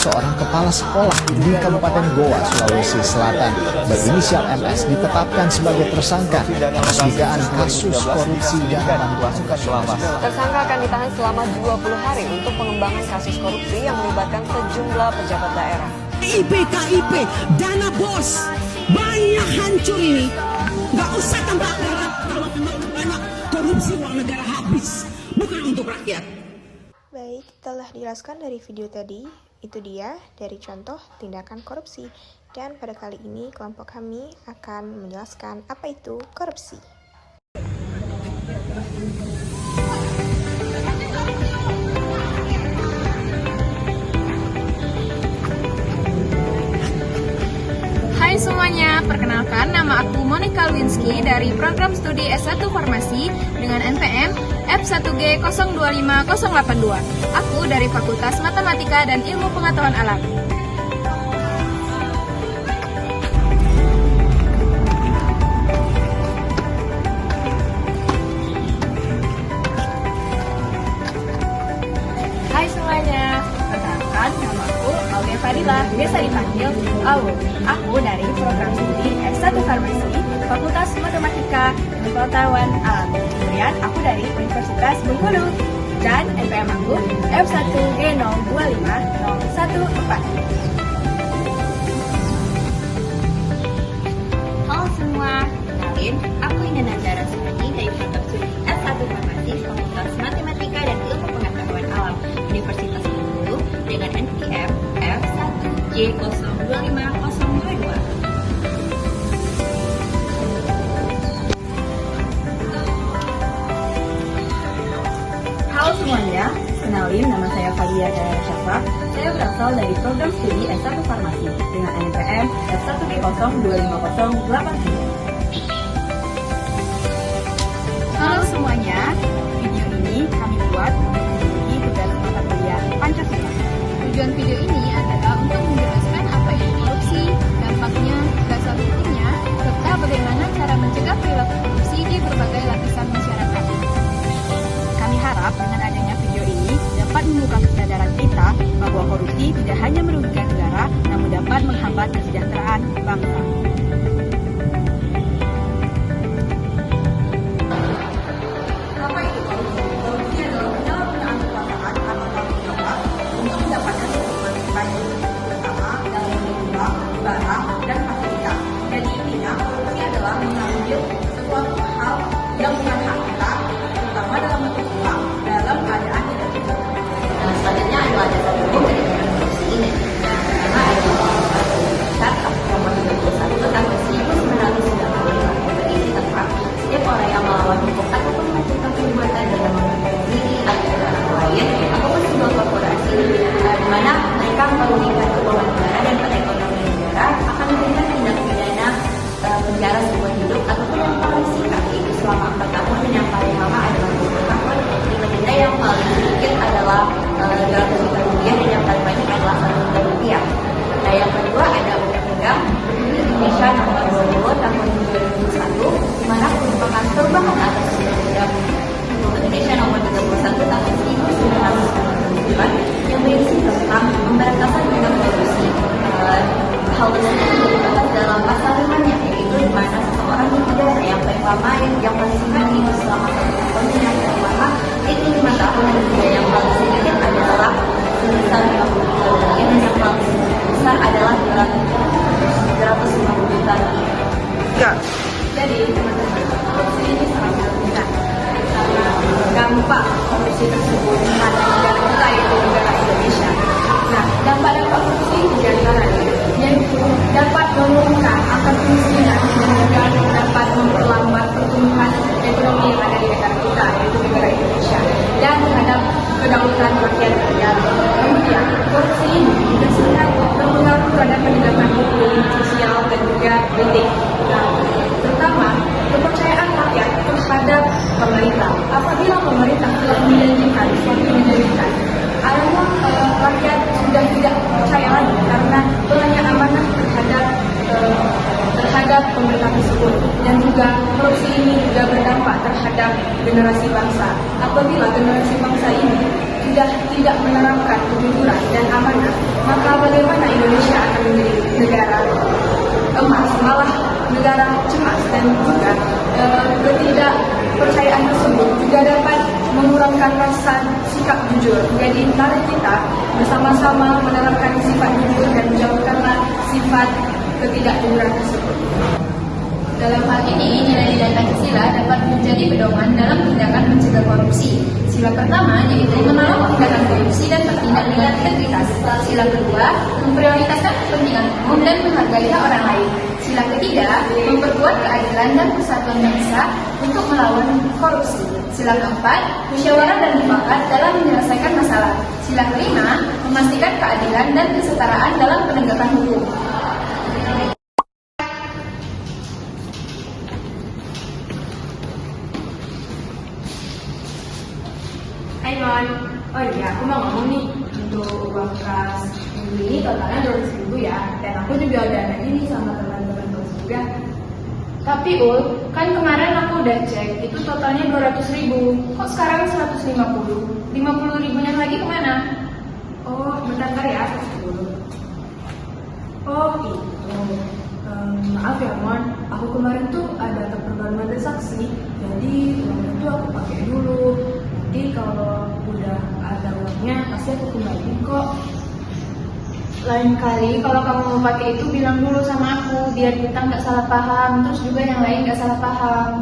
seorang kepala sekolah di Kabupaten Goa, Sulawesi Selatan berinisial MS ditetapkan sebagai tersangka atas dugaan kasus korupsi dan bantuan sosial. Tersangka akan ditahan selama 20 hari untuk pengembangan kasus korupsi yang melibatkan sejumlah pejabat daerah. KIP, dana bos, banyak hancur ini. Gak usah tambah darat kalau memang banyak korupsi uang negara habis, bukan untuk rakyat. Baik, telah dijelaskan dari video tadi, itu dia dari contoh tindakan korupsi. Dan pada kali ini kelompok kami akan menjelaskan apa itu korupsi. Hai semuanya, perkenalkan nama aku Monica Lewinsky dari program studi S1 Farmasi dengan NPM F1G025082. Aku dari Fakultas Matematika dan Ilmu Pengetahuan Alam. Hai semuanya, perkenalkan nama aku Aulia Fadila, biasa dipanggil Aul. Aku dari program studi S1 Farmasi, Fakultas Matematika dan Pengetahuan Alam. Kemudian aku dari Universitas Bengkulu dan NPM aku F1G025014. Halo semua, kenalin, aku Indah Nazara Sumani dari program studi S1 Farmasi, Fakultas Matematika dan Ilmu Pengetahuan Alam, Universitas Bengkulu dengan NPM F1G025022. Halo semuanya, kenalin nama saya Fadia Dayana Syafa. Saya berasal dari program studi S1 Farmasi dengan NPM F1G025089. Halo semuanya, video ini kami buat untuk menjadi tugas mata kuliah Pancasila. Tujuan video ini adalah untuk menjelaskan apa itu korupsi, dampaknya, dasar hukumnya, serta bagaimana cara mencegah perilaku korupsi di berbagai lapisan masyarakat. Kami harap dengan adanya video ini dapat membuka kesadaran kita bahwa korupsi tidak hanya merugikan negara, namun dapat menghambat kesejahteraan bangsa. Apa itu korupsi? Korupsi adalah penyalahgunaan kekuasaan atau tanggung jawab untuk mendapatkan keuntungan pribadi, terutama dalam bentuk uang, barang, dan fasilitas. Jadi intinya, korupsi adalah mengambil sesuatu hal yang bukan hak kita, terutama dalam bentuk uang, dalam keadaan tidak cukup. Selanjutnya adalah dasar hukum dari korupsi ini. Pertama adalah besar nomor 31 tahun 1995 berisi tentang setiap orang yang melawan hukum ataupun melakukan perbuatan dalam melindungi diri atau orang lain ataupun sebuah korporasi di mana mereka merugikan keuangan negara dan perekonomian negara akan diberikan tindak pidana penjara seumur hidup ataupun yang paling singkat yaitu selama 4 tahun dan yang paling lama adalah 20 tahun. Denda yang paling sedikit adalah 200 juta rupiah dan yang paling banyak adalah 1 juta rupiah. Nah, yang kedua ada Undang-Undang Indonesia Nomor 20 Tahun 2001, di mana merupakan perubahan atas Undang-Undang Indonesia Nomor 31 Tahun 1999 yang berisi tentang pemberantasan tindak korupsi. Hal tersebut dibahas dalam pasal 5-nya, yaitu di mana seseorang dipidana yang paling lama yang paling singkat itu selama 1 tahun dan yang paling lama itu 5 tahun dan yang paling sedikit adalah sebesar 50 juta rupiah dan yang paling besar adalah 250 juta rupiah. Jadi, teman-teman, korupsi ini sangat merugikan karena dampak korupsi tersebut pada negara kita yaitu negara Indonesia. Nah, dampak-dampak korupsi di antaranya yaitu dapat menurunkan angka kemiskinan dan juga dapat memperlambat pertumbuhan ekonomi yang ada di negara kita yaitu negara Indonesia dan terhadap kedaulatan rakyat dan kemudian korupsi ini juga sangat berpengaruh terhadap penegakan hukum, sosial dan juga politik. Nah, terutama kepercayaan rakyat terhadap pemerintah. Apabila pemerintah telah menjanjikan suatu menjanjikan, artinya rakyat sudah tidak percaya lagi karena banyak amanah terhadap pemerintah tersebut dan juga korupsi ini juga berdampak terhadap generasi bangsa. Apabila generasi bangsa ini sudah tidak menerapkan kejujuran dan amanah, maka bagaimana Indonesia akan menjadi negara emas, malah negara cemas, dan juga ketidakpercayaan tersebut juga dapat mengurangkan rasa sikap jujur. Jadi mari kita bersama-sama menerapkan sifat jujur dan menjauhkanlah sifat ketidakjujuran tersebut. Dalam hal ini, nilai-nilai Pancasila dapat menjadi pedoman dalam tindakan mencegah korupsi. Sila pertama yaitu menolak tindakan korupsi dan bertindak dengan integritas. Sila kedua, memprioritaskan kepentingan umum dan menghargai hak orang lain. Sila ketiga, memperkuat keadilan dan persatuan bangsa untuk melawan korupsi. Sila keempat, musyawarah dan mufakat dalam menyelesaikan masalah. Sila kelima, memastikan keadilan dan kesetaraan dalam penegakan hukum. Hai Mon, oh iya aku mau ngomong nih, untuk uang kas minggu ini totalnya 200.000 ya, dan aku juga udah nanya nih sama teman-teman kelas juga. Tapi Ul, kan kemarin aku udah cek, itu totalnya 200.000, kok sekarang 150? 50.000-nya lagi kemana? Oh, bentar ya, dulu. Oh itu, maaf ya Mon, aku kemarin tuh ada keperluan mendesak sih, jadi uang itu aku pakai dulu. Nanti kalau udah ada uangnya pasti aku kembaliin kok. Lain kali kalau kamu mau pakai itu bilang dulu sama aku biar kita nggak salah paham, terus juga yang lain nggak salah paham.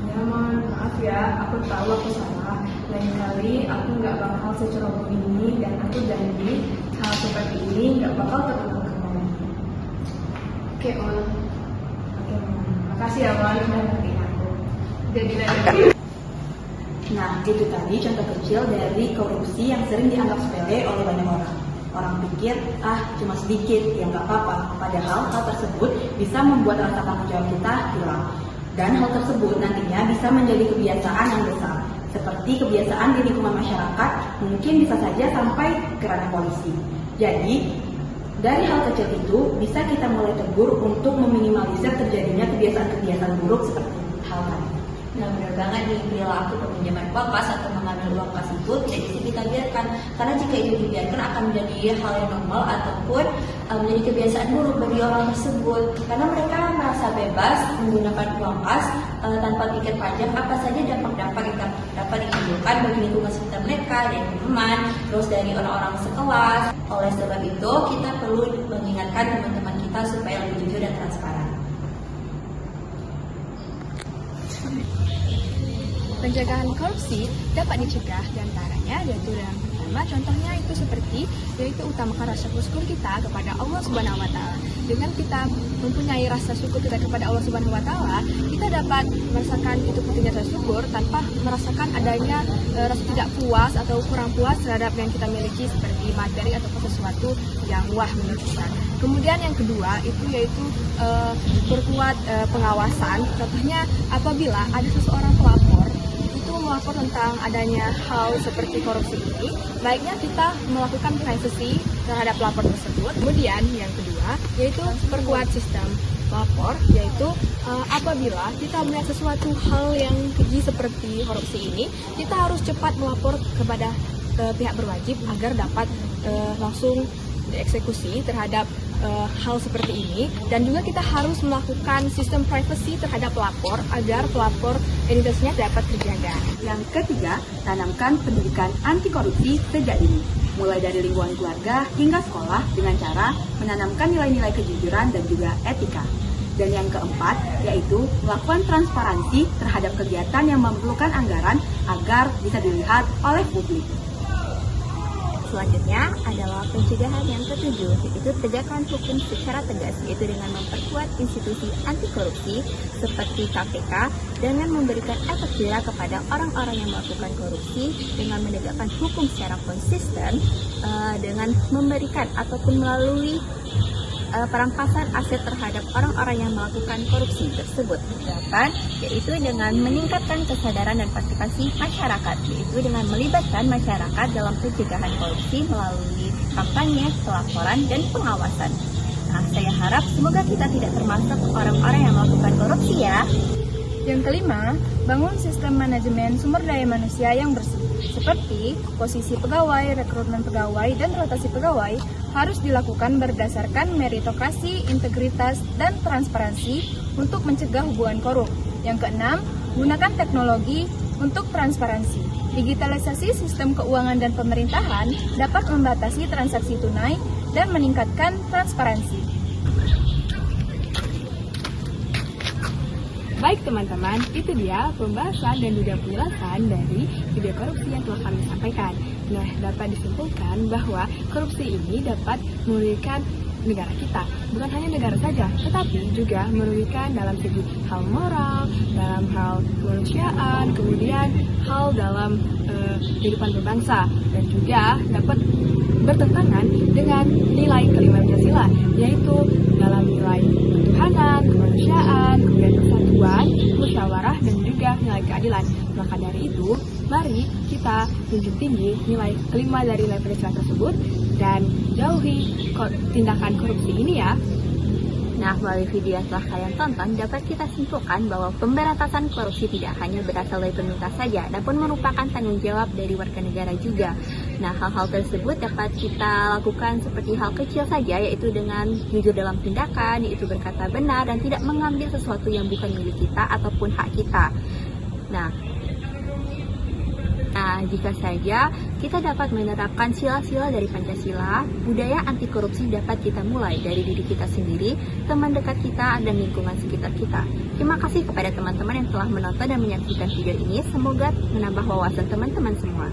Ya Mon, maaf ya, aku tahu aku salah. Lain kali aku nggak bakal seceroboh ini, dan aku janji hal seperti ini nggak bakal terulang kembali. Oke Mon. Oke Mon, makasih ya Mon udah ngertiin aku. Jadi Nah, itu tadi contoh kecil dari korupsi yang sering dianggap sepele oleh banyak orang. Orang pikir, cuma sedikit, ya nggak apa-apa. Padahal hal tersebut bisa membuat rasa tanggung jawab kita hilang. Dan hal tersebut nantinya bisa menjadi kebiasaan yang besar. Seperti kebiasaan di lingkungan masyarakat, mungkin bisa saja sampai ke ranah polisi. Jadi, dari hal kecil itu, bisa kita mulai tegur untuk meminimalisir terjadinya kebiasaan-kebiasaan buruk seperti hal tadi. Nah, benar banget nih, bila aku peminjaman uang kas atau mengambil uang kas itu tidak bisa kita biarkan, karena jika itu dibiarkan akan menjadi hal yang normal ataupun menjadi kebiasaan buruk bagi orang tersebut, karena mereka merasa bebas menggunakan uang kas tanpa pikir panjang apa saja dampak-dampak yang dapat ditimbulkan bagi lingkungan sekitar mereka, dari teman, terus dari orang-orang sekelas. Oleh sebab itu, kita perlu mengingatkan teman-teman kita supaya lebih jujur dan transparan. Pencegahan korupsi dapat dicegah diantaranya yaitu dengan pertama contohnya itu seperti yaitu utamakan rasa syukur kita kepada Allah Subhanahu Wa Taala. Dengan kita mempunyai rasa syukur kita kepada Allah Subhanahu Wa Taala, kita dapat merasakan itu pentingnya rasa syukur tanpa merasakan adanya rasa tidak puas atau kurang puas terhadap yang kita miliki seperti materi atau sesuatu yang menyusahkan. Kemudian yang kedua itu yaitu perkuat pengawasan. Contohnya apabila ada seseorang pelapor melapor tentang adanya hal seperti korupsi ini, baiknya kita melakukan privacy terhadap pelapor tersebut. Kemudian yang kedua yaitu perkuat sistem lapor, yaitu apabila kita melihat sesuatu hal yang keji seperti korupsi ini, kita harus cepat melapor kepada pihak berwajib agar dapat langsung dieksekusi terhadap hal seperti ini. Dan juga kita harus melakukan sistem privacy terhadap pelapor agar pelapor identitasnya dapat terjaga. Yang ketiga, tanamkan pendidikan anti korupsi sejak dini, mulai dari lingkungan keluarga hingga sekolah dengan cara menanamkan nilai-nilai kejujuran dan juga etika. Dan yang keempat, yaitu melakukan transparansi terhadap kegiatan yang memerlukan anggaran agar bisa dilihat oleh publik. Selanjutnya adalah pencegahan yang ketujuh, yaitu tegakkan hukum secara tegas, yaitu dengan memperkuat institusi anti korupsi seperti KPK dengan memberikan efek jerah kepada orang-orang yang melakukan korupsi dengan menegakkan hukum secara konsisten, dengan memberikan ataupun melalui perampasan aset terhadap orang-orang yang melakukan korupsi tersebut. Delapan, yaitu dengan meningkatkan kesadaran dan partisipasi masyarakat, yaitu dengan melibatkan masyarakat dalam pencegahan korupsi melalui kampanye, pelaporan, dan pengawasan. Nah, saya harap semoga kita tidak termasuk orang-orang yang melakukan korupsi ya. Yang kelima, bangun sistem manajemen sumber daya manusia yang bersih. seperti posisi pegawai, rekrutmen pegawai, dan rotasi pegawai harus dilakukan berdasarkan meritokrasi, integritas, dan transparansi untuk mencegah hubungan korup. Yang keenam, gunakan teknologi untuk transparansi. Digitalisasi sistem keuangan dan pemerintahan dapat membatasi transaksi tunai dan meningkatkan transparansi. Baik teman-teman, itu dia pembahasan dan juga penjelasan dari video korupsi yang telah kami sampaikan. Nah, dapat disimpulkan bahwa korupsi ini dapat merugikan negara kita. Bukan hanya negara saja, tetapi juga merugikan dalam segi hal moral, dalam hal kemanusiaan, kemudian hal dalam kehidupan berbangsa, dan juga dapat bertentangan dengan nilai kelima Pancasila, yaitu dalam nilai ketuhanan, kemanusiaan, kemudian persatuan, musyawarah, dan juga nilai keadilan. Maka dari itu, mari kita junjung tinggi nilai kelima dari nilai Pancasila tersebut dan jauhi tindakan korupsi ini ya. Nah, melalui video yang telah kalian tonton, dapat kita simpulkan bahwa pemberantasan korupsi tidak hanya berasal dari pemerintah saja, namun merupakan tanggung jawab dari warga negara juga. Nah, hal-hal tersebut dapat kita lakukan seperti hal kecil saja, yaitu dengan jujur dalam tindakan, yaitu berkata benar, dan tidak mengambil sesuatu yang bukan milik kita ataupun hak kita. Nah, jika saja kita dapat menerapkan sila-sila dari Pancasila, budaya anti korupsi dapat kita mulai dari diri kita sendiri, teman dekat kita, dan lingkungan sekitar kita. Terima kasih kepada teman-teman yang telah menonton dan menyaksikan video ini. Semoga menambah wawasan teman-teman semua.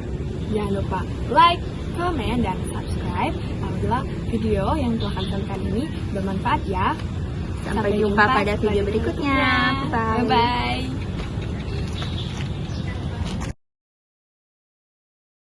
Jangan lupa like, komen, dan subscribe apabila video yang telah kami sampaikan ini bermanfaat ya. Sampai jumpa pada video berikutnya. Bye-bye.